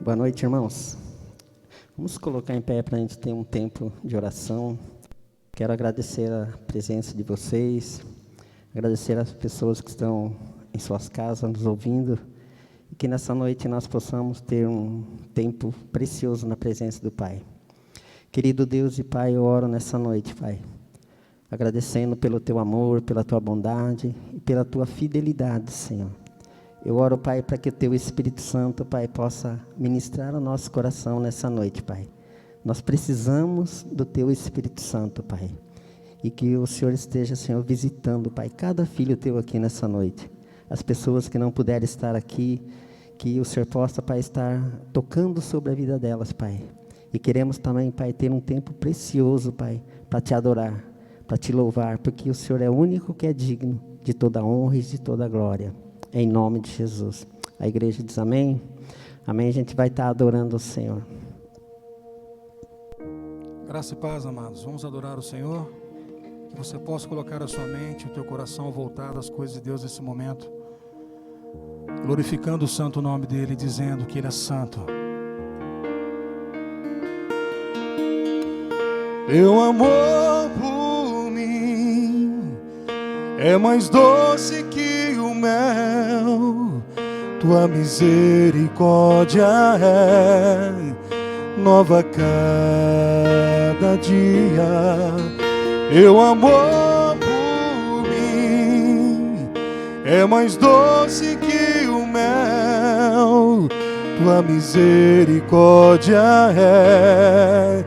Boa noite, irmãos. Vamos colocar em pé para a gente ter um tempo de oração. Quero agradecer a presença de vocês, agradecer as pessoas que estão em suas casas nos ouvindo, e que nessa noite nós possamos ter um tempo precioso na presença do Pai. Querido Deus e Pai, eu oro nessa noite, Pai, agradecendo pelo Teu amor, pela Tua bondade e pela Tua fidelidade, Senhor. Eu oro, Pai, para que o Teu Espírito Santo, Pai, possa ministrar o nosso coração nessa noite, Pai. Nós precisamos do Teu Espírito Santo, Pai. E que o Senhor esteja, Senhor, visitando, Pai, cada filho Teu aqui nessa noite. As pessoas que não puderem estar aqui, que o Senhor possa, Pai, estar tocando sobre a vida delas, Pai. E queremos também, Pai, ter um tempo precioso, Pai, para Te adorar, para Te louvar, porque o Senhor é o único que é digno de toda honra e de toda glória. Em nome de Jesus. A igreja diz amém. Amém. A gente vai estar adorando o Senhor. Graça e paz, amados. Vamos adorar o Senhor. Que você possa colocar a sua mente, o teu coração voltado às coisas de Deus nesse momento. Glorificando o santo nome dEle, dizendo que Ele é santo. Teu amor por mim é mais doce que o mel, Tua misericórdia é nova cada dia. Teu amor por mim é mais doce que o mel, Tua misericórdia é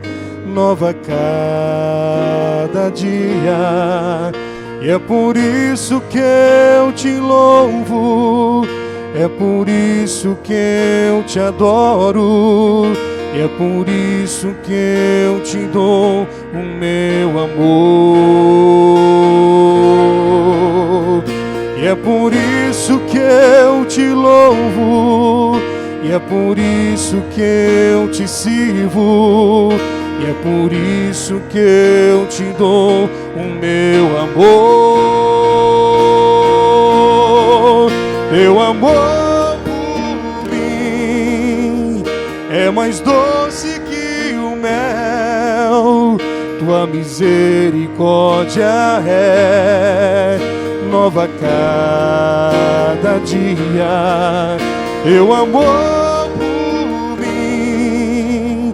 nova cada dia. E é por isso que eu Te louvo, é por isso que eu Te adoro, e é por isso que eu Te dou o meu amor. E é por isso que eu Te louvo, e é por isso que eu Te sirvo, e é por isso que eu Te dou o meu amor. Teu amor por mim é mais doce que o mel, Tua misericórdia é nova cada dia. Teu amor por mim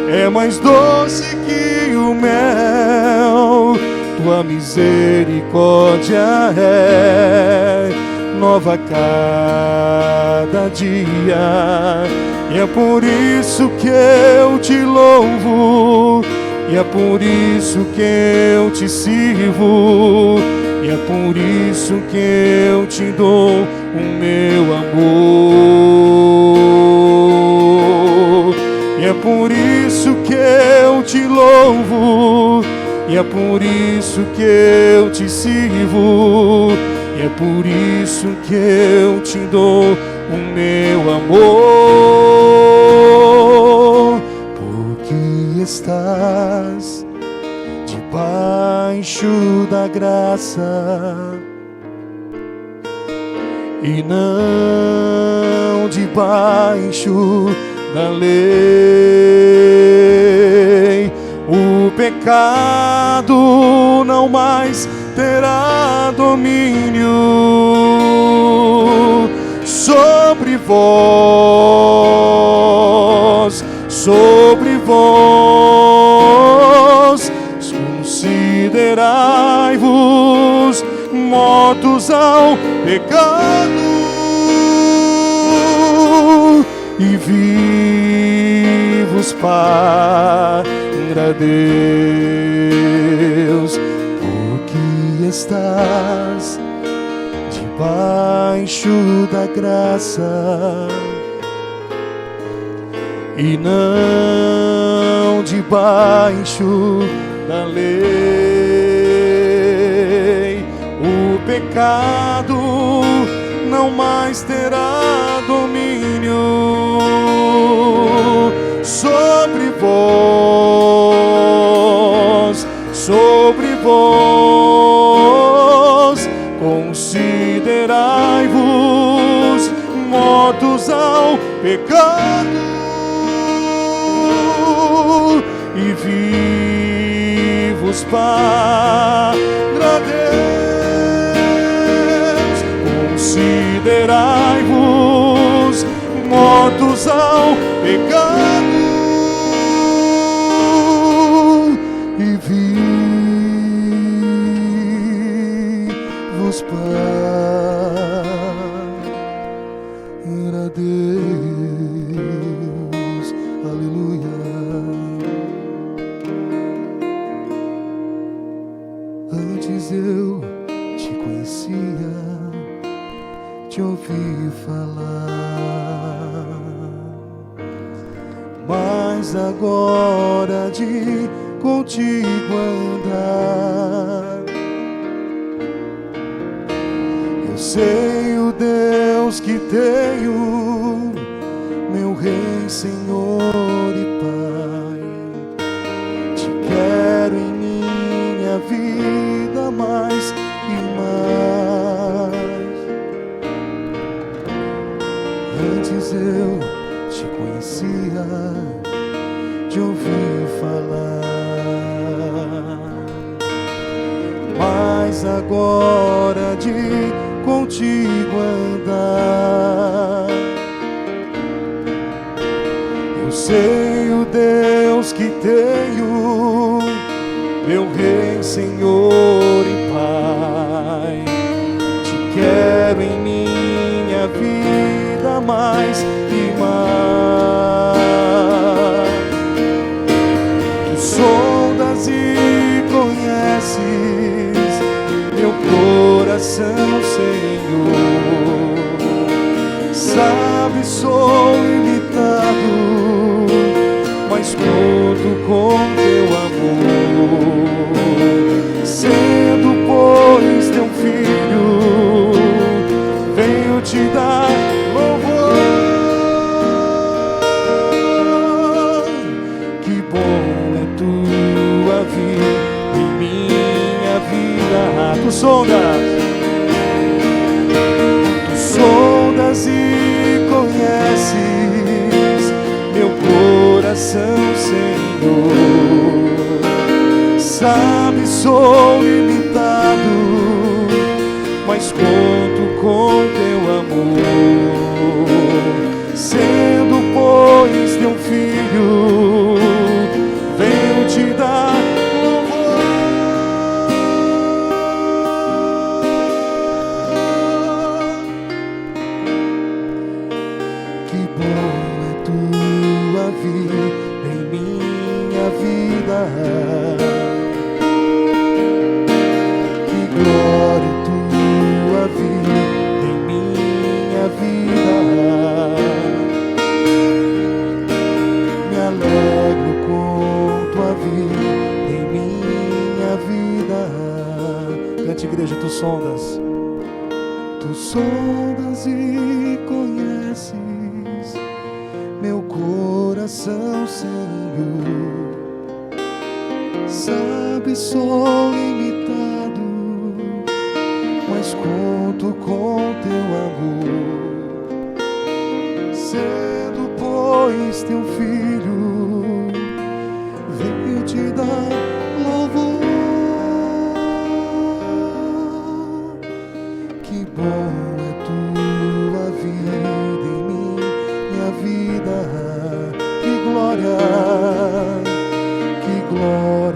é mais doce que o mel, Tua misericórdia é nova cada dia. E é por isso que eu Te louvo, e é por isso que eu Te sirvo, e é por isso que eu Te dou o meu amor. E é por isso que eu Te louvo, e é por isso que eu Te sirvo, e é por isso que eu Te dou o meu amor. Porque estás debaixo da graça e não debaixo da lei. O pecado não mais terá domínio sobre vós, sobre vós. Considerai-vos mortos ao pecado e vivos para Deus, porque estás debaixo da graça e não debaixo da lei. O pecado não mais terá domínio sobre vós, sobre vós. Considerai-vos mortos ao pecado e vivos para Deus. Considerai-vos mortos ao pecado e vivos para Deus. Aleluia. Antes eu te conhecia, te ouvi falar, mas agora de contigo andar, eu sei o Deus que tenho, meu Rei, Senhor e Pai. Te quero em minha vida mais e mais. Antes eu te conhecia, te ouvi falar, mas agora de contigo andar, eu sei o Deus que tenho, meu Rei, Senhor e Pai. Te quero em minha vida mais e mais. Tu sondas e conheces meu coração, Senhor. Sabe, sou limitado, mas conto com teu amor. Sendo, pois, teu filho, venho te dar louvor. Que bom é tua vida em minha vida. Tu sondas e conheces meu coração, Senhor. Sabe, sou limitado, mas conto com teu amor. Sendo, pois, teu filho, venho te dar louvor. Que bom é tua vida em minha vida. Que glória é tua vida em minha vida. Me alegro com tua vida em minha vida. Cante, igreja, tu sondas e conheces meu coração, Senhor. Sabe, sou limitado, mas conto com teu amor. Sendo, pois, teu filho, venho te dar louvor. Que bom é tua vida em minha vida. Que glória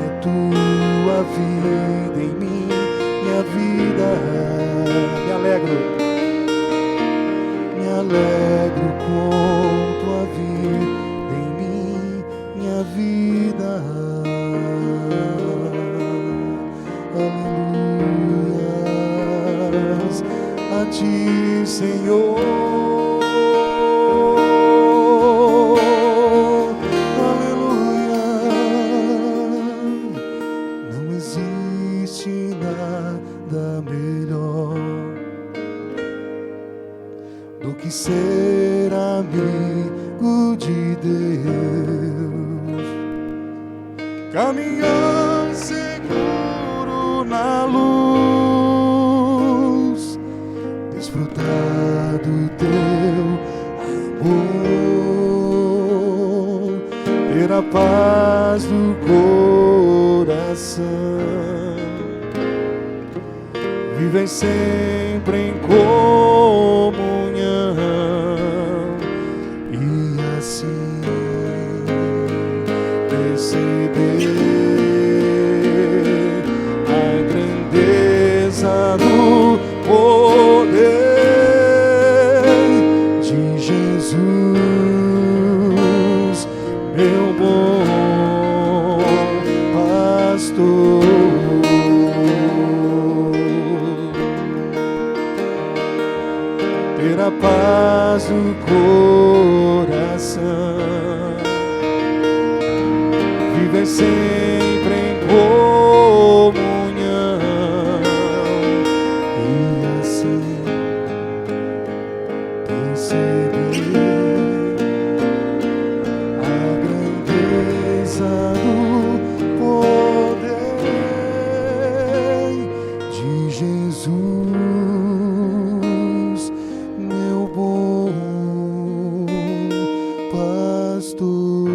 é tua vida em minha vida. Me alegro com tua vida em minha vida. Aleluias a ti, Senhor. Que ser amigo de Deus, caminhar seguro na luz, desfrutar do teu amor, ter a paz do coração, vivem sempre em comunhão, e assim perceber a grandeza do poder de Jesus, meu bom pastor. Ter a paz do coração, viver sempre em comunhão, e assim perceber a grandeza do poder de Jesus, meu bom pastor.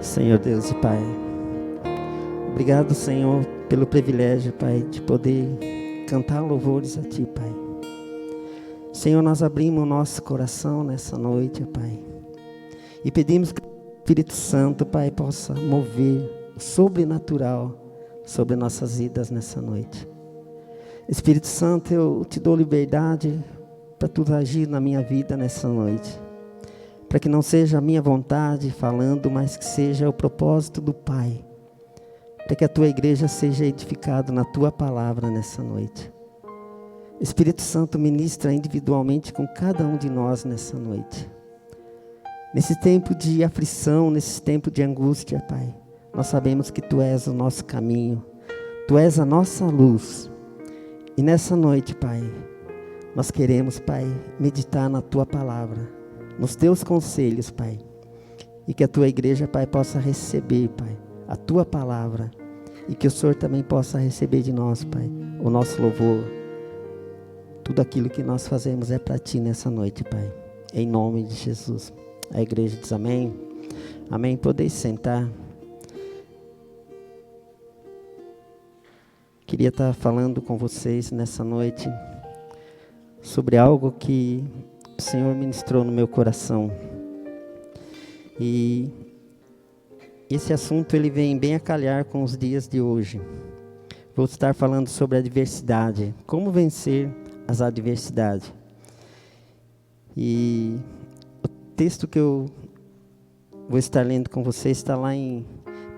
Senhor Deus e Pai, obrigado, Senhor, pelo privilégio, Pai, de poder cantar louvores a Ti, Pai. Senhor, nós abrimos o nosso coração nessa noite, Pai, e pedimos que o Espírito Santo, Pai, possa mover o sobrenatural sobre nossas vidas nessa noite. Espírito Santo, eu te dou liberdade para Tu agir na minha vida nessa noite, para que não seja a minha vontade falando, mas que seja o propósito do Pai, para que a Tua igreja seja edificada na Tua palavra nessa noite. Espírito Santo, ministra individualmente com cada um de nós nessa noite. Nesse tempo de aflição, nesse tempo de angústia, Pai, nós sabemos que Tu és o nosso caminho, Tu és a nossa luz. E nessa noite, Pai, nós queremos, Pai, meditar na Tua palavra, nos Teus conselhos, Pai, e que a Tua igreja, Pai, possa receber, Pai, a Tua palavra, e que o Senhor também possa receber de nós, Pai, o nosso louvor. Tudo aquilo que nós fazemos é para Ti nessa noite, Pai, em nome de Jesus. A igreja diz amém. Amém. Podeis sentar. Queria estar falando com vocês nessa noite sobre algo que o Senhor ministrou no meu coração. E esse assunto ele vem bem a calhar com os dias de hoje. Vou estar falando sobre a adversidade, como vencer as adversidades. E o texto que eu vou estar lendo com vocês está lá em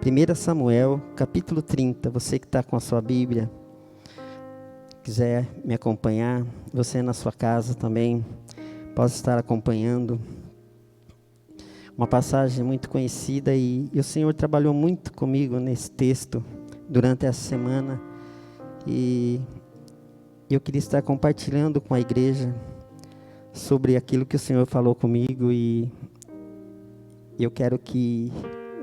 1 Samuel, capítulo 30. Você que está com a sua Bíblia, quiser me acompanhar, você na sua casa também pode estar acompanhando. Uma passagem muito conhecida e o Senhor trabalhou muito comigo nesse texto durante essa semana. E eu queria estar compartilhando com a igreja sobre aquilo que o Senhor falou comigo, e eu quero que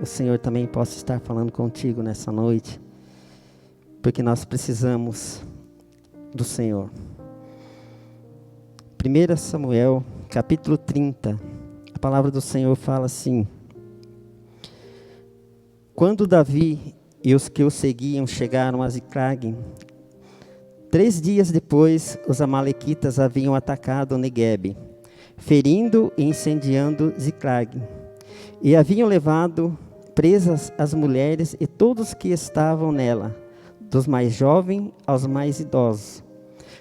o Senhor também possa estar falando contigo nessa noite, porque nós precisamos do Senhor. 1 Samuel, capítulo 30, a palavra do Senhor fala assim: quando Davi e os que o seguiam chegaram a Ziclag, 3 dias depois, os amalequitas haviam atacado Neguebe, ferindo e incendiando Ziclag, e haviam levado presas as mulheres e todos que estavam nela, dos mais jovens aos mais idosos.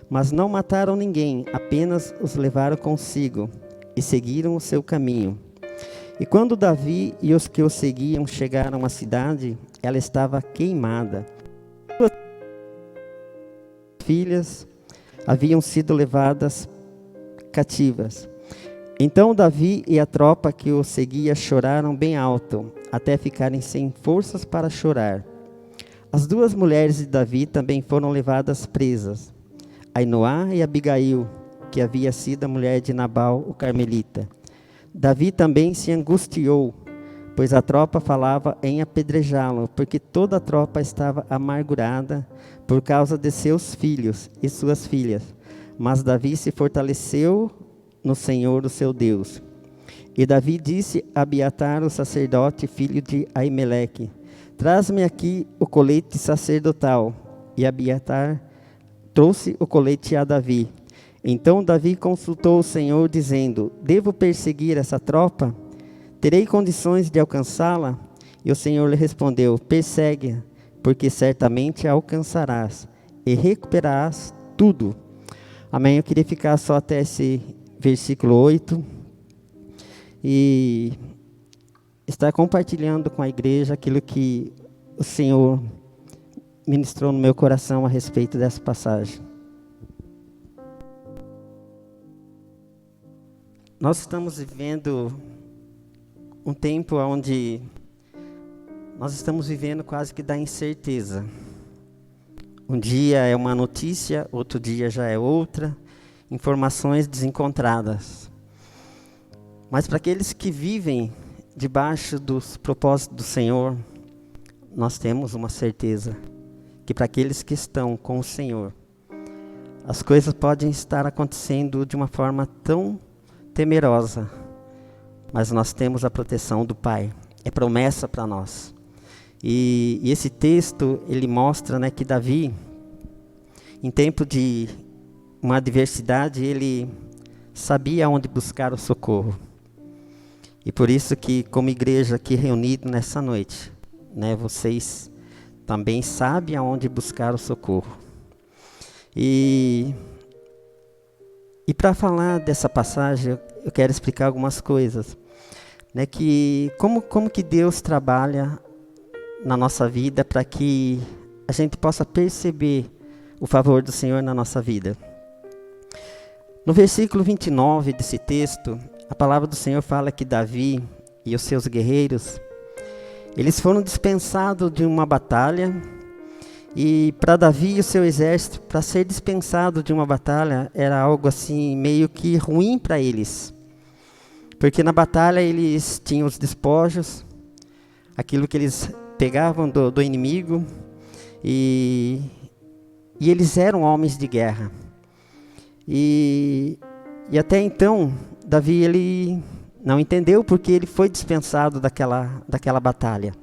Mas não mataram ninguém, apenas os levaram consigo e seguiram o seu caminho. E quando Davi e os que o seguiam chegaram à cidade, ela estava queimada. Suas filhas haviam sido levadas cativas. Então Davi e a tropa que o seguia choraram bem alto, até ficarem sem forças para chorar. As 2 mulheres de Davi também foram levadas presas, Ainoá e Abigail, que havia sido a mulher de Nabal, o carmelita. Davi também se angustiou, pois a tropa falava em apedrejá-lo, porque toda a tropa estava amargurada por causa de seus filhos e suas filhas. Mas Davi se fortaleceu no Senhor, o seu Deus. E Davi disse a Abiatar, o sacerdote, filho de Aimeleque: traz-me aqui o colete sacerdotal. E Abiatar trouxe o colete a Davi. Então Davi consultou o Senhor, dizendo: devo perseguir essa tropa? Terei condições de alcançá-la? E o Senhor lhe respondeu: persegue-a, porque certamente a alcançarás e recuperarás tudo. Amém? Eu queria ficar só até esse versículo 8 e estar compartilhando com a igreja aquilo que o Senhor ministrou no meu coração a respeito dessa passagem. Nós estamos vivendo um tempo onde nós estamos vivendo quase que da incerteza. Um dia é uma notícia, outro dia já é outra, informações desencontradas. Mas para aqueles que vivem debaixo dos propósitos do Senhor, nós temos uma certeza, que para aqueles que estão com o Senhor, as coisas podem estar acontecendo de uma forma tão temerosa, mas nós temos a proteção do Pai, é promessa para nós. E esse texto, ele mostra, né, que Davi, em tempo de uma adversidade, ele sabia onde buscar o socorro. E por isso que, como igreja aqui reunida nessa noite, né, vocês também sabem aonde buscar o socorro. E para falar dessa passagem, eu quero explicar algumas coisas, né, que como que Deus trabalha na nossa vida para que a gente possa perceber o favor do Senhor na nossa vida. No versículo 29 desse texto, a palavra do Senhor fala que Davi e os seus guerreiros, eles foram dispensados de uma batalha. E para Davi e o seu exército, para ser dispensado de uma batalha, era algo assim meio que ruim para eles. Porque na batalha eles tinham os despojos, aquilo que eles pegavam do inimigo, e eles eram homens de guerra. E até então, Davi ele não entendeu porque ele foi dispensado daquela batalha.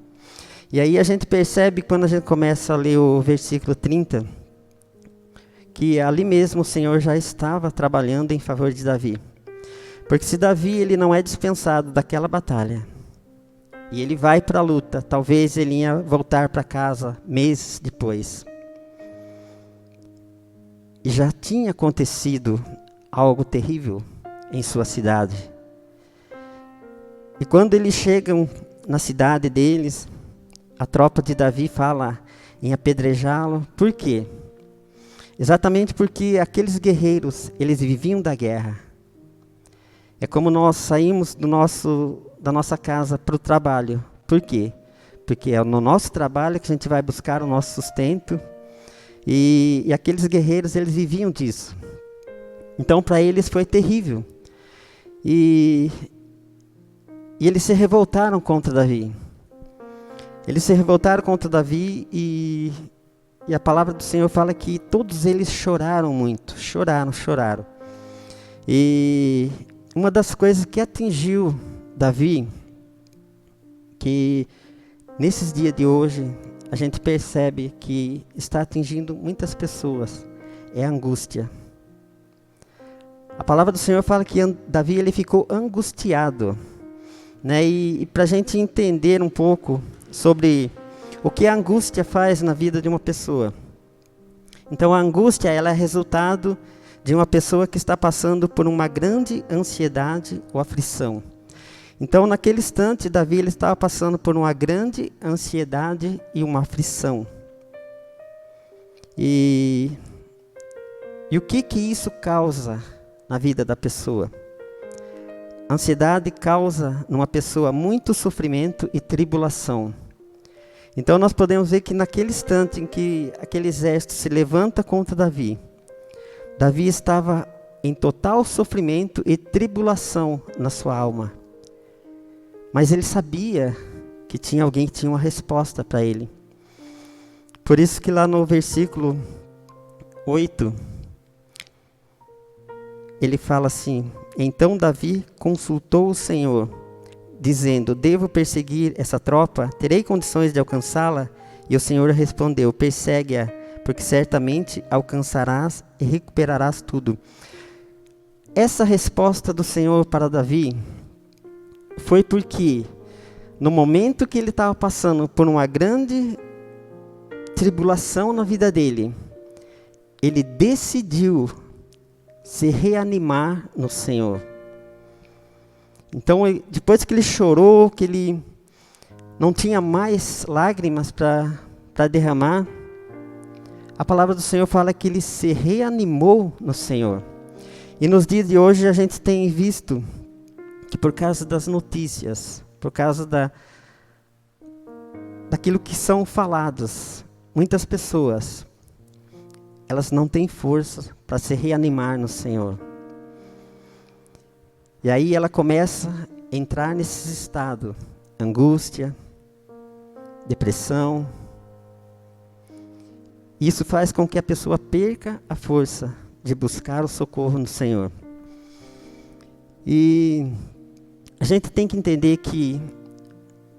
E aí a gente percebe, quando a gente começa a ler o versículo 30, que ali mesmo o Senhor já estava trabalhando em favor de Davi. Porque se Davi ele não é dispensado daquela batalha, e ele vai para a luta, talvez ele ia voltar para casa meses depois. E já tinha acontecido algo terrível em sua cidade. E quando eles chegam na cidade deles, a tropa de Davi fala em apedrejá-lo. Por quê? Exatamente porque aqueles guerreiros, eles viviam da guerra. É como nós saímos da nossa casa para o trabalho. Por quê? Porque é no nosso trabalho que a gente vai buscar o nosso sustento. E aqueles guerreiros, eles viviam disso. Então, para eles foi terrível. E eles se revoltaram contra Davi. Eles se revoltaram contra Davi e a palavra do Senhor fala que todos eles choraram muito. Choraram. E uma das coisas que atingiu Davi, que nesses dias de hoje a gente percebe que está atingindo muitas pessoas, é a angústia. A palavra do Senhor fala que Davi ele ficou angustiado, né? E para a gente entender um pouco sobre o que a angústia faz na vida de uma pessoa. Então a angústia ela é resultado de uma pessoa que está passando por uma grande ansiedade ou aflição. Então naquele instante Davi ele estava passando por uma grande ansiedade e uma aflição. E o que isso causa na vida da pessoa? A ansiedade causa numa pessoa muito sofrimento e tribulação. Então nós podemos ver que naquele instante em que aquele exército se levanta contra Davi, Davi estava em total sofrimento e tribulação na sua alma. Mas ele sabia que tinha alguém que tinha uma resposta para ele. Por isso que lá no versículo 8, ele fala assim: Então Davi consultou o Senhor, dizendo: devo perseguir essa tropa? Terei condições de alcançá-la? E o Senhor respondeu: persegue-a, porque certamente alcançarás e recuperarás tudo. Essa resposta do Senhor para Davi foi porque, no momento que ele estava passando por uma grande tribulação na vida dele, ele decidiu se reanimar no Senhor. Então, depois que ele chorou, que ele não tinha mais lágrimas para derramar, a palavra do Senhor fala que ele se reanimou no Senhor. E nos dias de hoje a gente tem visto que por causa das notícias, por causa daquilo que são falados, muitas pessoas, elas não têm força para se reanimar no Senhor. E aí ela começa a entrar nesse estado, angústia, depressão. Isso faz com que a pessoa perca a força de buscar o socorro no Senhor. E a gente tem que entender que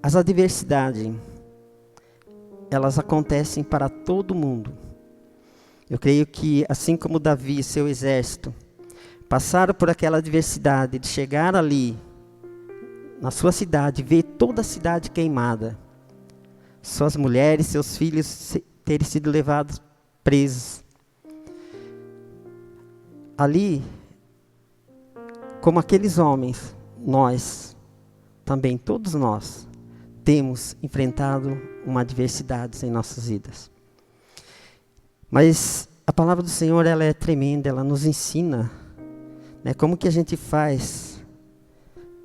as adversidades, elas acontecem para todo mundo. Eu creio que, assim como Davi e seu exército passaram por aquela adversidade de chegar ali, na sua cidade, ver toda a cidade queimada, suas mulheres, seus filhos terem sido levados presos. Ali, como aqueles homens, nós, também todos nós, temos enfrentado uma adversidade em nossas vidas. Mas a palavra do Senhor, ela é tremenda, ela nos ensina, né, como que a gente faz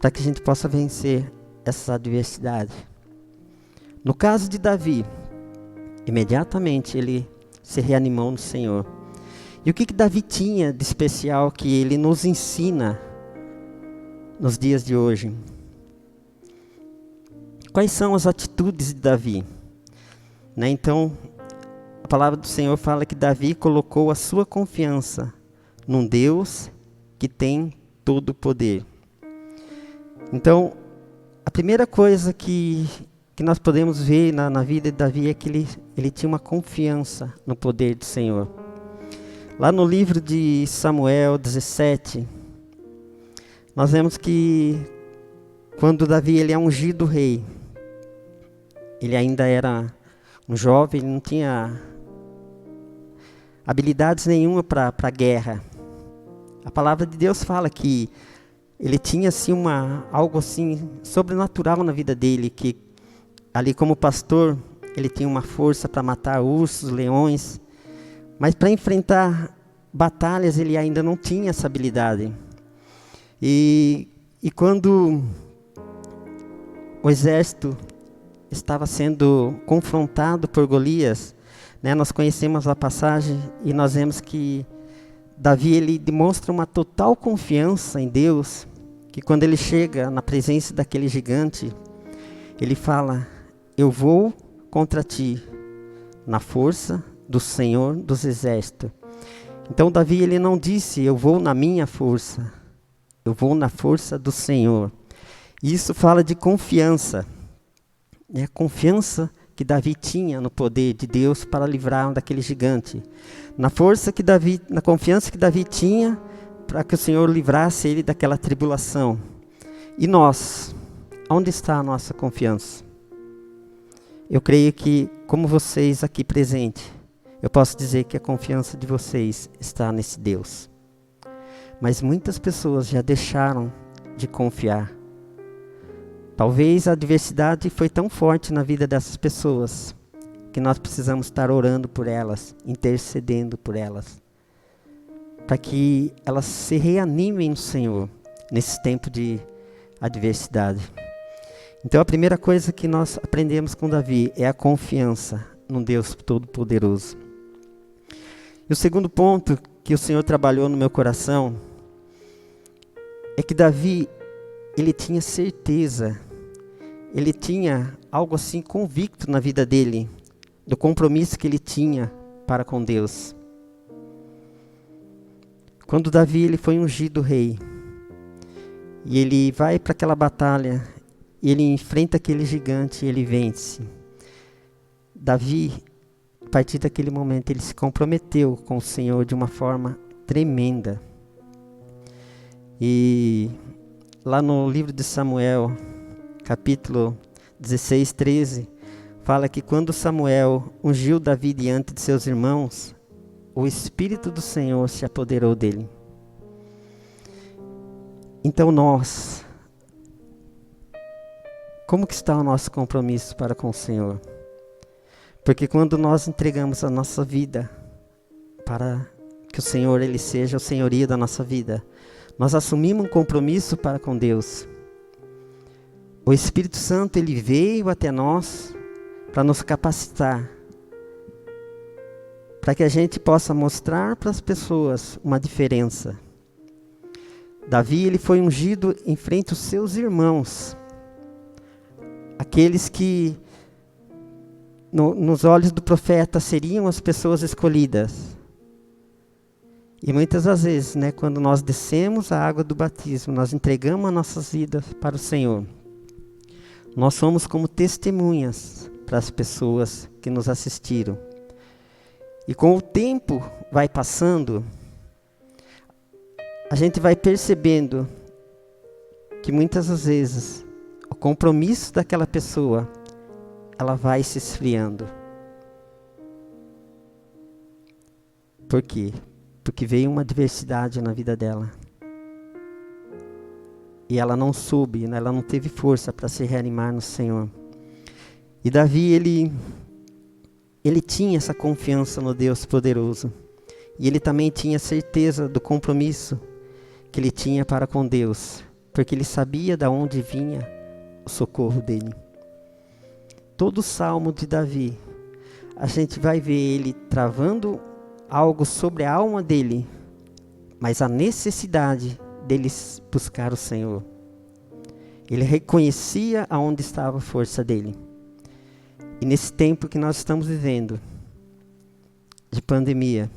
para que a gente possa vencer essa adversidade. No caso de Davi, imediatamente ele se reanimou no Senhor. E o que Davi tinha de especial que ele nos ensina nos dias de hoje? Quais são as atitudes de Davi? Né, então, a palavra do Senhor fala que Davi colocou a sua confiança num Deus que tem todo o poder. Então, a primeira coisa que nós podemos ver na vida de Davi é que ele tinha uma confiança no poder do Senhor. Lá no livro de Samuel 17, nós vemos que quando Davi ele é ungido rei, ele ainda era um jovem, ele não tinha habilidades nenhuma para a guerra. A palavra de Deus fala que ele tinha assim algo assim sobrenatural na vida dele, que ali como pastor, ele tinha uma força para matar ursos, leões, mas para enfrentar batalhas ele ainda não tinha essa habilidade. E quando o exército estava sendo confrontado por Golias, né, nós conhecemos a passagem e nós vemos que Davi ele demonstra uma total confiança em Deus, que quando ele chega na presença daquele gigante, ele fala: eu vou contra ti na força do Senhor dos Exércitos. Então Davi ele não disse: eu vou na minha força, eu vou na força do Senhor. E isso fala de confiança, né? A confiança que Davi tinha no poder de Deus para livrar daquele gigante, na confiança que Davi tinha para que o Senhor livrasse ele daquela tribulação. E nós, onde está a nossa confiança? Eu creio que, como vocês aqui presentes, eu posso dizer que a confiança de vocês está nesse Deus. Mas muitas pessoas já deixaram de confiar. Talvez a adversidade foi tão forte na vida dessas pessoas que nós precisamos estar orando por elas, intercedendo por elas, para que elas se reanimem no Senhor nesse tempo de adversidade. Então a primeira coisa que nós aprendemos com Davi é a confiança num Deus Todo-Poderoso. E o segundo ponto que o Senhor trabalhou no meu coração é que Davi, ele tinha certeza, ele tinha algo assim convicto na vida dele, do compromisso que ele tinha para com Deus. Quando Davi ele foi ungido rei, E ele vai para aquela batalha, e ele enfrenta aquele gigante e ele vence. Davi, a partir daquele momento, ele se comprometeu com o Senhor de uma forma tremenda. E lá no livro de Samuel, capítulo 16, 13, fala que quando Samuel ungiu Davi diante de seus irmãos, o Espírito do Senhor se apoderou dele. Então nós, como que está o nosso compromisso para com o Senhor? Porque quando nós entregamos a nossa vida para que o Senhor ele seja o senhorio da nossa vida, nós assumimos um compromisso para com Deus. O Espírito Santo ele veio até nós para nos capacitar, para que a gente possa mostrar para as pessoas uma diferença. Davi ele foi ungido em frente aos seus irmãos, aqueles que nos olhos do profeta seriam as pessoas escolhidas. E muitas das vezes, quando nós descemos a água do batismo, nós entregamos as nossas vidas para o Senhor. Nós somos como testemunhas para as pessoas que nos assistiram. E com o tempo vai passando, a gente vai percebendo que muitas das vezes o compromisso daquela pessoa, ela vai se esfriando. Por quê? Porque veio uma adversidade na vida dela. E ela não soube, ela não teve força para se reanimar no Senhor. E Davi, ele tinha essa confiança no Deus poderoso. E ele também tinha certeza do compromisso que ele tinha para com Deus. Porque ele sabia de onde vinha o socorro dele. Todo o salmo de Davi, a gente vai ver ele travando algo sobre a alma dele, mas a necessidade dele buscar o Senhor. Ele reconhecia aonde estava a força dele. E nesse tempo que nós estamos vivendo, de pandemia,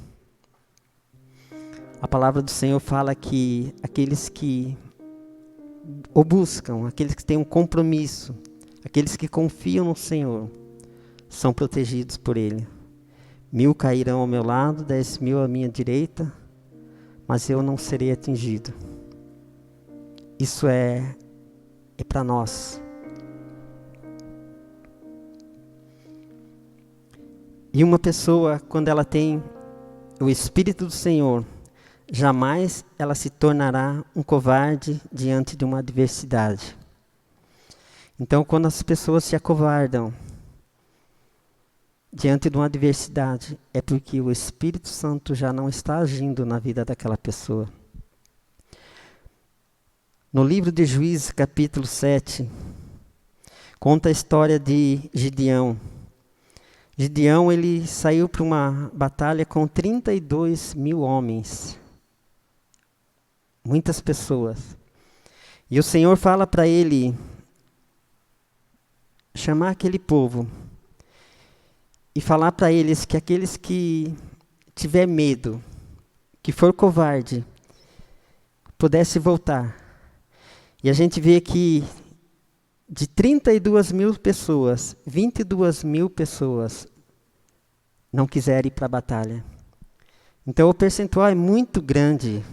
a palavra do Senhor fala que aqueles que o buscam, aqueles que têm um compromisso, aqueles que confiam no Senhor, são protegidos por Ele. 1000 cairão ao meu lado, 10.000 à minha direita, mas eu não serei atingido. Isso é para nós. E uma pessoa, quando ela tem o Espírito do Senhor, jamais ela se tornará um covarde diante de uma adversidade. Então, quando as pessoas se acovardam diante de uma adversidade, é porque o Espírito Santo já não está agindo na vida daquela pessoa. No livro de Juízes, capítulo 7, conta a história de Gideão. Gideão, ele saiu para uma batalha com 32.000 homens. Muitas pessoas. E o Senhor fala para ele chamar aquele povo e falar para eles que aqueles que tiver medo, que for covarde, pudesse voltar. E a gente vê que de 32.000 pessoas, 22.000 pessoas não quiseram ir para a batalha. Então o percentual é muito grande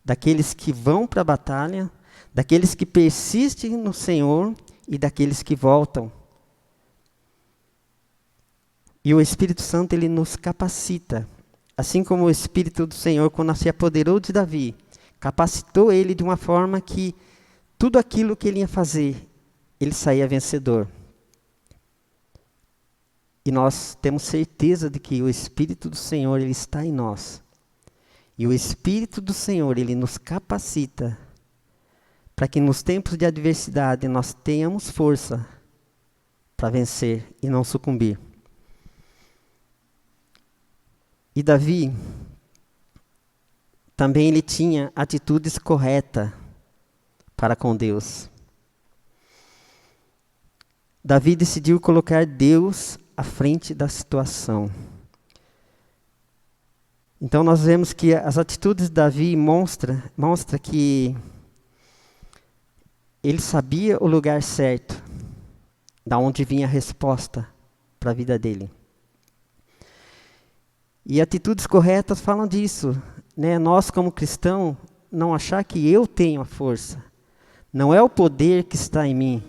daqueles que vão para a batalha, daqueles que persistem no Senhor e daqueles que voltam. E o Espírito Santo, ele nos capacita. Assim como o Espírito do Senhor, quando se apoderou de Davi, capacitou ele de uma forma que tudo aquilo que ele ia fazer, ele saía vencedor. E nós temos certeza de que o Espírito do Senhor, ele está em nós. E o Espírito do Senhor, ele nos capacita para que nos tempos de adversidade nós tenhamos força para vencer e não sucumbir. E Davi, também ele tinha atitudes corretas para com Deus. Davi decidiu colocar Deus à frente da situação. Então nós vemos que as atitudes de Davi mostra que ele sabia o lugar certo, da onde vinha a resposta para a vida dele. E atitudes corretas falam disso, né? Nós, como cristãos, não achar que eu tenho a força. Não é o poder que está em mim.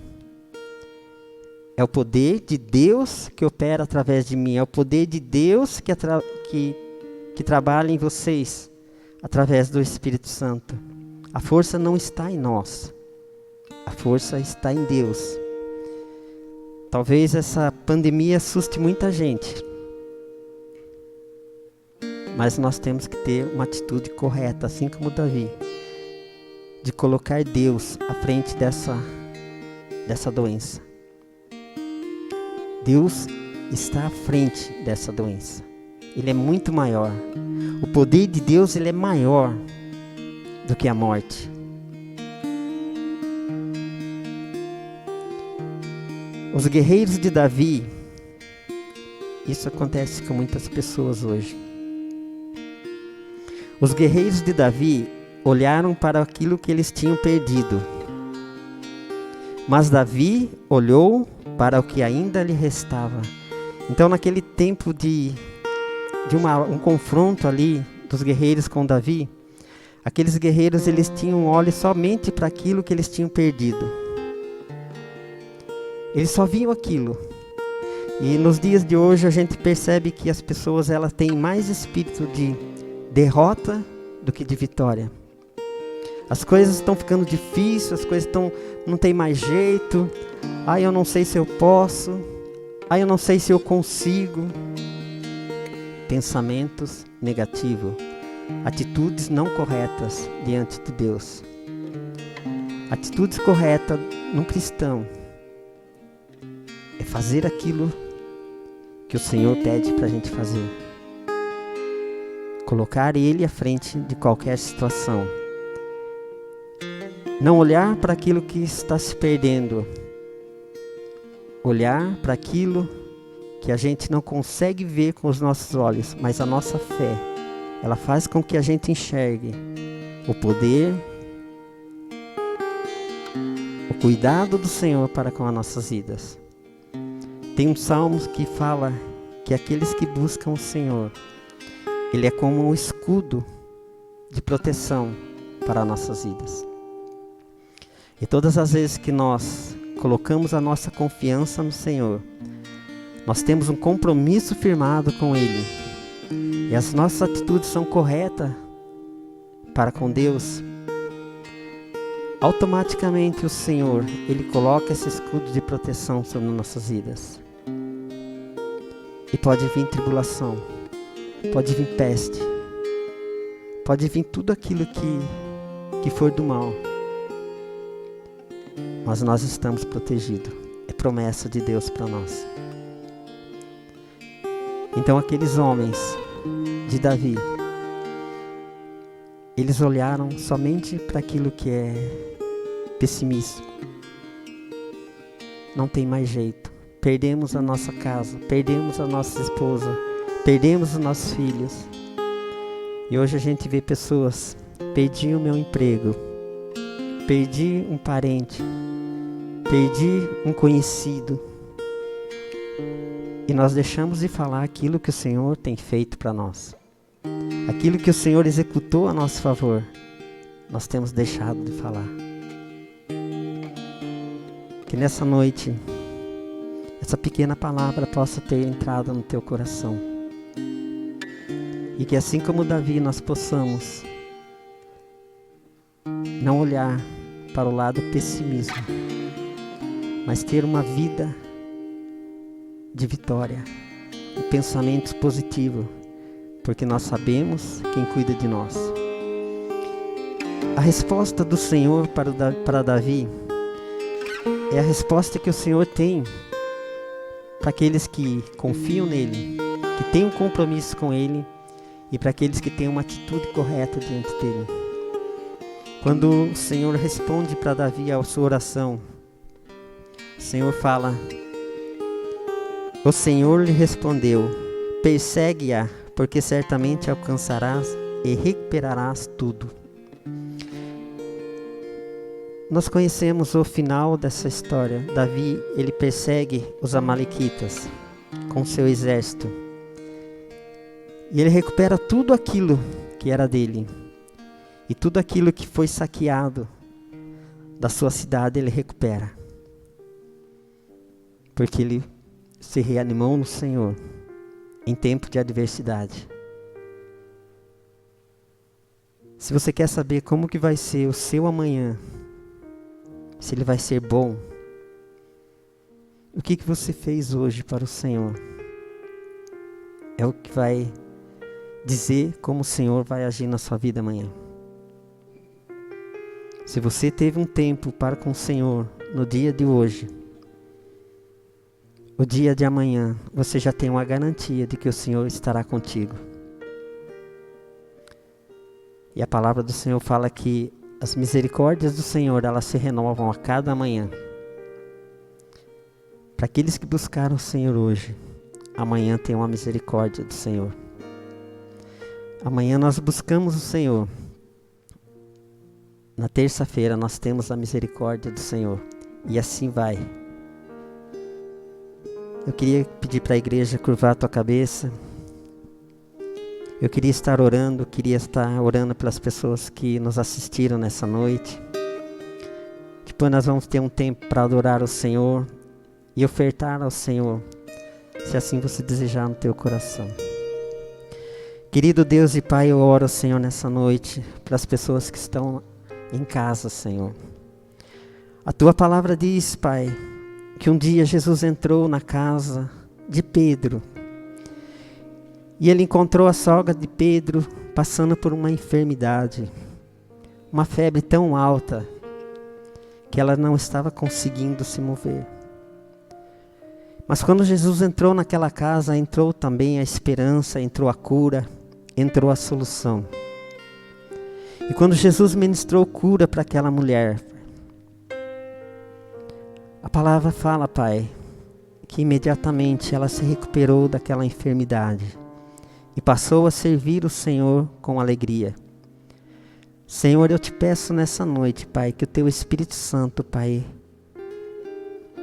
É o poder de Deus que opera através de mim. É o poder de Deus que trabalha em vocês, através do Espírito Santo. A força não está em nós. A força está em Deus. Talvez essa pandemia assuste muita gente. Mas nós temos que ter uma atitude correta, assim como Davi, de colocar Deus à frente dessa doença. Deus está à frente dessa doença. Ele é muito maior. O poder de Deus, ele é maior do que a morte. Os guerreiros de Davi, isso acontece com muitas pessoas hoje. Os guerreiros de Davi olharam para aquilo que eles tinham perdido. Mas Davi olhou para o que ainda lhe restava. Então, naquele tempo de um confronto ali dos guerreiros com Davi, aqueles guerreiros eles tinham olhos somente para aquilo que eles tinham perdido. Eles só viam aquilo. E nos dias de hoje a gente percebe que as pessoas elas têm mais espírito de derrota do que de vitória. As coisas estão ficando difíceis, as coisas não tem mais jeito. Eu não sei se eu posso. Eu não sei se eu consigo. Pensamentos negativos, atitudes não corretas diante de Deus. Atitudes corretas num cristão é fazer aquilo que o Senhor pede para a gente fazer. Colocar Ele à frente de qualquer situação. Não olhar para aquilo que está se perdendo. Olhar para aquilo que a gente não consegue ver com os nossos olhos, mas a nossa fé, ela faz com que a gente enxergue o poder, o cuidado do Senhor para com as nossas vidas. Tem um salmo que fala que aqueles que buscam o Senhor, Ele é como um escudo de proteção para as nossas vidas. E todas as vezes que nós colocamos a nossa confiança no Senhor, nós temos um compromisso firmado com Ele. E as nossas atitudes são corretas para com Deus. Automaticamente o Senhor, Ele coloca esse escudo de proteção sobre nossas vidas. E pode vir tribulação. Pode vir peste. Pode vir tudo aquilo que for do mal. Mas nós estamos protegidos. É promessa de Deus para nós. Então aqueles homens de Davi, eles olharam somente para aquilo que é pessimista. Não tem mais jeito. Perdemos a nossa casa, perdemos a nossa esposa, perdemos os nossos filhos. E hoje a gente vê pessoas, perdi o meu emprego, perdi um parente, perdi um conhecido. E nós deixamos de falar aquilo que o Senhor tem feito para nós. Aquilo que o Senhor executou a nosso favor, nós temos deixado de falar. Que nessa noite, essa pequena palavra possa ter entrado no teu coração. E que assim como Davi, nós possamos não olhar para o lado pessimismo, mas ter uma vida de vitória, de pensamentos positivos, porque nós sabemos quem cuida de nós. A resposta do Senhor para Davi é a resposta que o Senhor tem para aqueles que confiam nele, que têm um compromisso com ele e para aqueles que têm uma atitude correta diante dele. Quando o Senhor responde para Davi a sua oração, o Senhor fala: o Senhor lhe respondeu: persegue-a, porque certamente alcançarás e recuperarás tudo. Nós conhecemos o final dessa história. Davi, ele persegue os amalequitas com seu exército. E ele recupera tudo aquilo que era dele. E tudo aquilo que foi saqueado da sua cidade, ele recupera. Porque ele se reanimou no Senhor em tempo de adversidade. Se você quer saber como que vai ser o seu amanhã, se ele vai ser bom, o que você fez hoje para o Senhor é o que vai dizer como o Senhor vai agir na sua vida amanhã. Se você teve um tempo para com o Senhor no dia de hoje, o dia de amanhã, você já tem uma garantia de que o Senhor estará contigo. E a palavra do Senhor fala que as misericórdias do Senhor, elas se renovam a cada manhã. Para aqueles que buscaram o Senhor hoje, amanhã tem uma misericórdia do Senhor. Amanhã nós buscamos o Senhor. Na terça-feira nós temos a misericórdia do Senhor. E assim vai. Eu queria pedir para a igreja curvar a tua cabeça. Eu queria estar orando pelas pessoas que nos assistiram nessa noite. Depois nós vamos ter um tempo para adorar o Senhor e ofertar ao Senhor, se assim você desejar no teu coração. Querido Deus e Pai, eu oro, Senhor, nessa noite, para as pessoas que estão em casa, Senhor. A tua palavra diz, Pai, que um dia Jesus entrou na casa de Pedro. E ele encontrou a sogra de Pedro passando por uma enfermidade, uma febre tão alta que ela não estava conseguindo se mover. Mas quando Jesus entrou naquela casa, entrou também a esperança, entrou a cura, entrou a solução. E quando Jesus ministrou cura para aquela mulher, a palavra fala, Pai, que imediatamente ela se recuperou daquela enfermidade. E passou a servir o Senhor com alegria. Senhor, eu te peço nessa noite, Pai, que o teu Espírito Santo, Pai,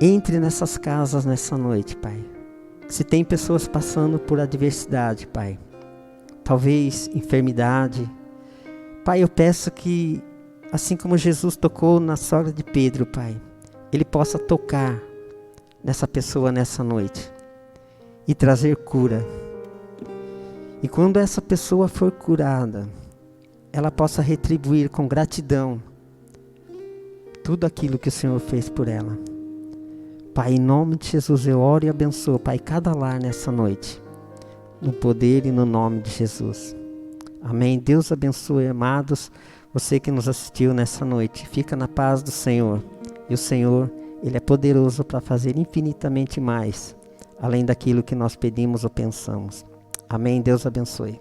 entre nessas casas nessa noite, Pai. Se tem pessoas passando por adversidade, Pai, talvez enfermidade, Pai, eu peço que, assim como Jesus tocou na sogra de Pedro, Pai, Ele possa tocar nessa pessoa nessa noite e trazer cura. E quando essa pessoa for curada, ela possa retribuir com gratidão tudo aquilo que o Senhor fez por ela. Pai, em nome de Jesus, eu oro e abençoo, Pai, cada lar nessa noite, no poder e no nome de Jesus. Amém. Deus abençoe, amados, você que nos assistiu nessa noite. Fica na paz do Senhor. E o Senhor, Ele é poderoso para fazer infinitamente mais, além daquilo que nós pedimos ou pensamos. Amém. Deus abençoe.